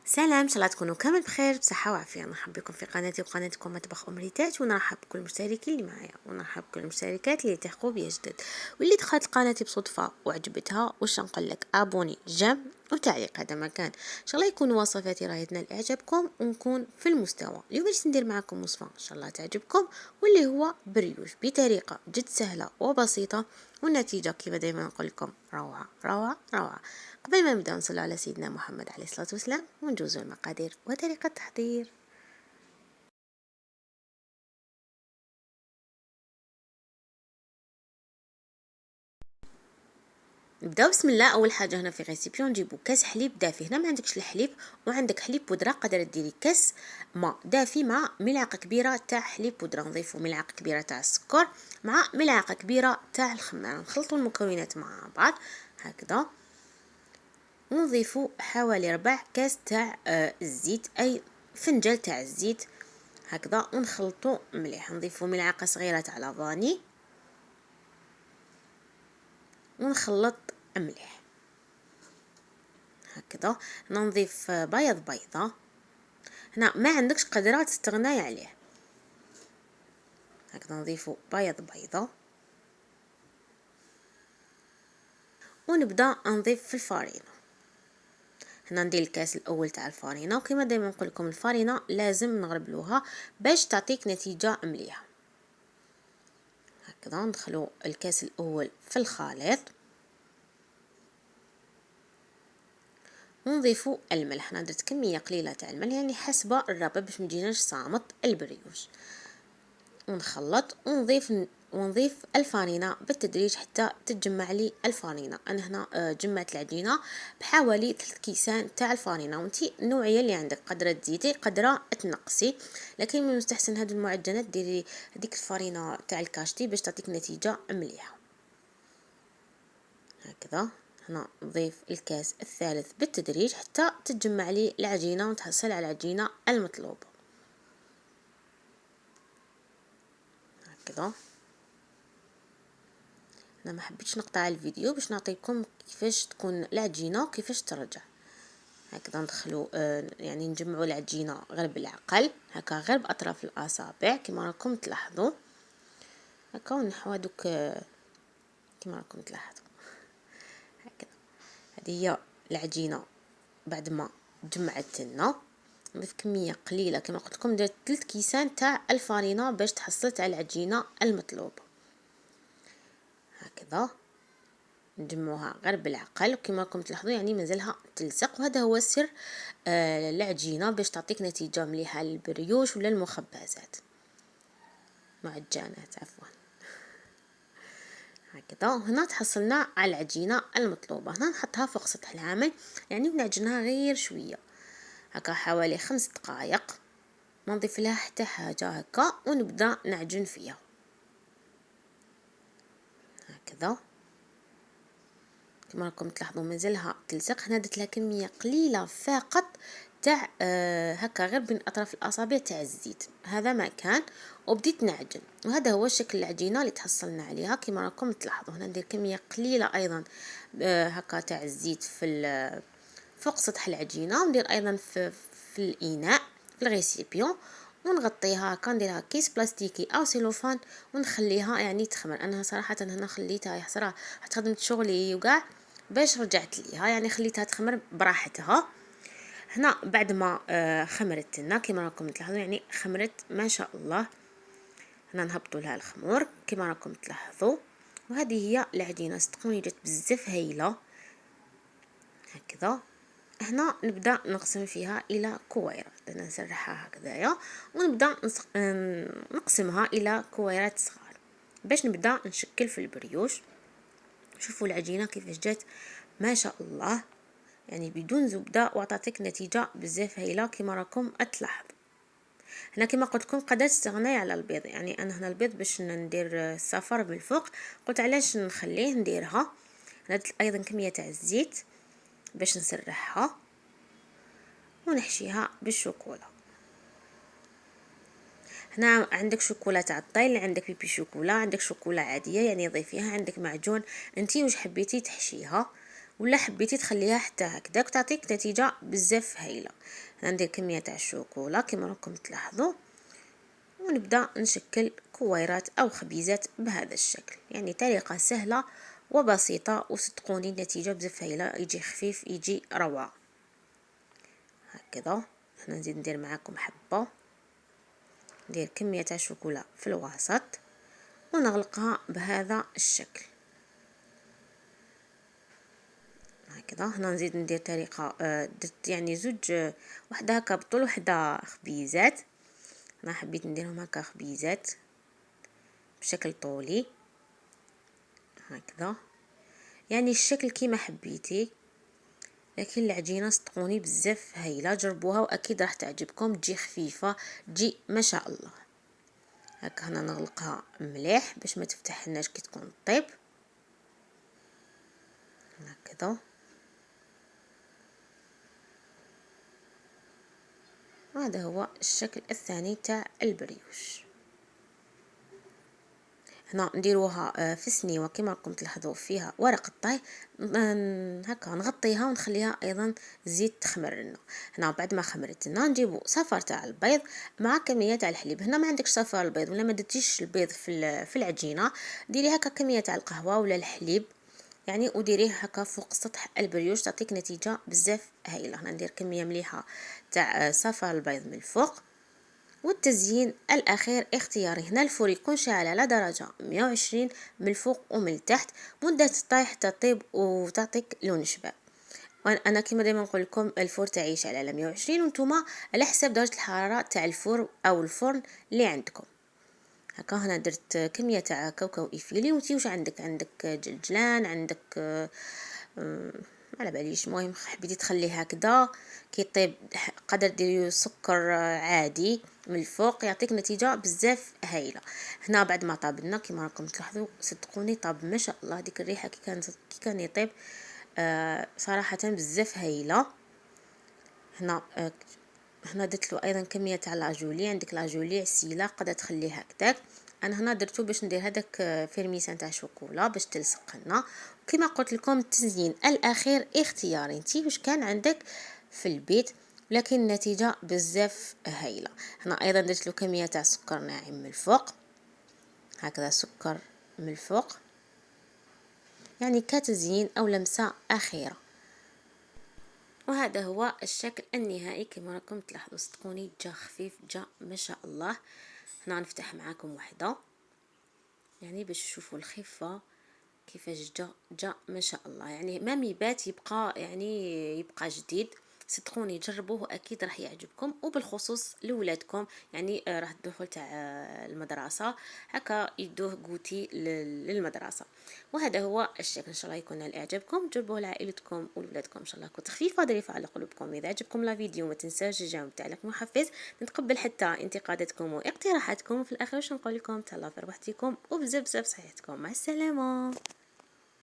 سلام، ان شاء الله تكونوا كامل بخير بصحه وعافيه. نرحب بكم في قناتي وقناتكم مطبخ امريتات، ونرحب بكل المشتركين اللي معايا، ونرحب بكل المشتركات اللي يلتحقوا بيا جدد، واللي دخلت قناتي بصدفه وعجبتها واش نقول لك ابوني جيم وتعليق. هذا مكان ان شاء الله يكون وصفاتي راهي تنال اعجابكم ونكون في المستوى. اليوم باش ندير معكم وصفه ان شاء الله تعجبكم، واللي هو بريوش بطريقه جد سهله وبسيطه، والنتيجه كما دائما نقول لكم روعه روعه روعه. قبل ما نبدأ نصلي على سيدنا محمد عليه الصلاة والسلام ونجوز المقادير وطريقة التحضير. نبداو بسم الله. اول حاجه هنا في ريسيبيون نجيبو كاس حليب دافي. هنا ما عندكش الحليب وعندك حليب بودره، قادره ديري كاس ماء دافي مع ملعقه كبيره تاع حليب بودره. نضيفو ملعقه كبيره تاع السكر مع ملعقه كبيره تاع الخميره. نخلطوا المكونات مع بعض هكذا، ونضيفو حوالي ربع كاس تاع الزيت، اي فنجان تاع الزيت هكذا، ونخلطو مليح. نضيفو ملعقه صغيره تاع لافاني ونخلط مليح هكذا. نضيف بيض بيضه. هنا ما عندكش قدره تستغناي عليه هكذا. نضيفو بيض بيضه ونبدا نضيف في الفارينه. هنا ندير الكاس الاول تاع الفارينه، وكما دائما نقول لكم الفارينه لازم نغربلوها باش تعطيك نتيجه مليحه هكذا. ندخلو الكاس الاول في الخليط ونضيفو الملح. انا درت كميه قليله تاع الملح يعني حسب الرغبه باش ميجيناش صامت البريوش. ونخلط ونضيف الفارينه بالتدريج حتى تتجمع لي الفارينه. انا هنا جمعت العجينه بحوالي 3 كيسان تاع الفارينه، وانتي النوعيه اللي عندك قدره تزيدي قدره تنقصي، لكن من المستحسن هذو المعجنات ديري هذيك الفارينه تاع الكاشتي باش تعطيك نتيجه مليحه هكذا. هنا نضيف الكاس الثالث بالتدريج حتى تتجمع لي العجينه وتحصل على العجينه المطلوبه هكذا. انا ما حبيتش نقطع الفيديو باش نعطيكم كيفاش تكون العجينه وكيفاش ترجع هكذا. ندخلوا يعني نجمعوا العجينه غير بالعقل هكا، غير باطراف الاصابع كما راكم تلاحظوا هكا، ونحو هذوك كما راكم تلاحظوا هكذا. هذه هي العجينه بعد ما جمعت لنا. نضيف كميه قليله كما قلت لكم، درت 3 كيسان تاع الفارينه باش تحصلت على العجينه المطلوبه هكذا. نجمعوها غير بالعقل وكما راكم تلاحظوا يعني مازالها تلصق، وهذا هو سر العجينه باش تعطيك نتيجه مليحه للبريوش ولا المخبزات معجنات عفوا هكذا. هنا تحصلنا على العجينه المطلوبه. هنا نحطها فوق سطح العامل يعني ونعجنها غير شويه هكا حوالي 5 دقائق، ما نضيف لها حتى حاجه هكا، ونبدا نعجن فيها هكذا. كما راكم تلاحظوا مازالها تلصق. هنا درت لها كميه قليله فقط تاع هكا غير بين اطراف الاصابع تاع الزيت، هذا ما كان، وبديت نعجن. وهذا هو شكل العجينه اللي تحصلنا عليها كما راكم تلاحظوا. هنا ندير كميه قليله ايضا هكا تاع الزيت في فوق سطح العجينه، وندير ايضا في الاناء في الغيسيبيون، ونغطيها هكا، نديرها كيس بلاستيكي او سيلوفان ونخليها يعني تخمر. انا صراحه هنا خليتها صراحه خدمت شغلي وكاع باش رجعت ليها، يعني خليتها تخمر براحتها. هنا بعد ما خمرت لنا كما راكم تلاحظوا يعني خمرت ما شاء الله. هنا نهبطوا لها الخمور كما راكم تلاحظوا، وهذه هي العجينه صدقوني جات بزاف هايله هكذا. هنا نبدا نقسم فيها الى كويرات. انا نسرحها هكذايا ونبدا نقسمها الى كويرات صغار باش نبدا نشكل في البريوش. شوفوا العجينه كيفاش جات ما شاء الله، يعني بدون زبده وعطاتك نتيجه بزاف هايله كما راكم تلاحظوا. هنا كما قلت لكم قدرت استغناي على البيض، يعني انا هنا البيض باش ندير الصفر من الفوق قلت علاش نخليه نديرها. درت ايضا كميه تاع الزيت باش نسرحها ونحشيها بالشوكولا. هنا عندك شوكولا تاع الطيل، عندك بيبي شوكولا، عندك شوكولا عاديه يعني ضيفيها، عندك معجون انتي واش حبيتي تحشيها. ولا حبيتي تخليها حتى هكذاك تعطيك نتيجه بزاف هايله. هنا ندير كميه تاع الشوكولا كما راكم تلاحظوا، ونبدا نشكل كويرات او خبيزات بهذا الشكل. يعني طريقه سهله وبسيطه، وصدقوني النتيجه بزاف هايله، يجي خفيف يجي روعه. هكذا هنا نزيد ندير معاكم حبه، ندير كميه تاع الشوكولا في الوسط ونغلقها بهذا الشكل. هكذا هنا نزيد ندير طريقه درت يعني زوج، وحده هكا بالطول وحده خبيزات. انا حبيت نديرهم هكا خبيزات بشكل طولي هكذا، يعني الشكل كيما حبيتي. لكن العجينه صدقوني بزاف هايله، جربوها واكيد راح تعجبكم، تجي خفيفه، تجي ما شاء الله. هكا هنا نغلقها مليح باش ما تفتحلناش كي تكون طيب هكذا. هذا هو الشكل الثاني تاع البريوش. هنا نديروها في سنيوه كما راكم تلاحظوا فيها ورق الطهي، هكا نغطيها ونخليها ايضا زيت تخمر لنا. هنا بعد ما خمرت لنا نجيبوا صفار تاع البيض مع كميه تاع الحليب. هنا ما عندكش صفار البيض ولا ما درتيش البيض في العجينه، ديري هكا كميه تاع القهوه ولا الحليب يعني، وديريه هكا فوق سطح البريوش، تعطيك نتيجه بزاف هايله. هنا ندير كميه مليحه تاع صفار البيض من الفوق. والتزيين الأخير اختياري، هنا الفور يكون شاعل على درجة 120 من الفوق ومن التحت، مدة الطيح تطيب وتعطيك لون شباب. وانا كما دائما نقول لكم الفور تاعي يشعل على 120، وانتم على حسب درجة الحرارة تاع الفور او الفرن اللي عندكم. هكا هنا درت كمية تاع كاوكاو ايفيلي، وانتي واش عندك جلجلان، عندك على باليش، المهم حبيتي تخليه هكذا كي طيب قدر ديري سكر عادي من الفوق، يعطيك نتيجه بزاف هايله. هنا بعد ما طاب لنا كما راكم تلاحظوا صدقوني طاب ما شاء الله، ديك الريحه كي كان يطيب صراحه بزاف هايله. هنا هنا درت له ايضا كميه تاع لاجولي، عندك لاجولي عسيله قدر تخليه هكذاك. انا هنا درتو باش ندير هذاك فيرميسان تاع شوكولا باش تلصق لنا. وكما قلت لكم التزيين الاخير اختياري، انتي واش كان عندك في البيت، لكن النتيجه بزاف هايله. هنا ايضا درت له كميه تاع سكر ناعم من الفوق، هكذا سكر من الفوق يعني كتزيين او لمسه اخيره. وهذا هو الشكل النهائي كما راكم تلاحظوا، صدقوني جا خفيف، جا ما شاء الله. هنا نفتح معاكم وحده يعني باش تشوفوا الخفه كيفاش جا ما شاء الله. يعني ما ميبات يبقى يعني يبقى جديد. صدقوني جربوه اكيد راح يعجبكم، وبالخصوص لولادكم يعني راح الدخول تاع المدرسه هكا يدوه قوتي للمدرسه. وهذا هو الشكل، ان شاء الله يكون نال اعجابكم، جربوه لعائلتكم وولادكم ان شاء الله كنت خفيفه ظريفه على قلوبكم. اذا عجبكم لا فيديو ما تنساوش تجاوب تعليق محفز، نتقبل حتى انتقاداتكم واقتراحاتكم. في الاخير واش نقول لكم، تهلاو في ربحتكم وبزاف بزاف صحتكم. مع السلامه.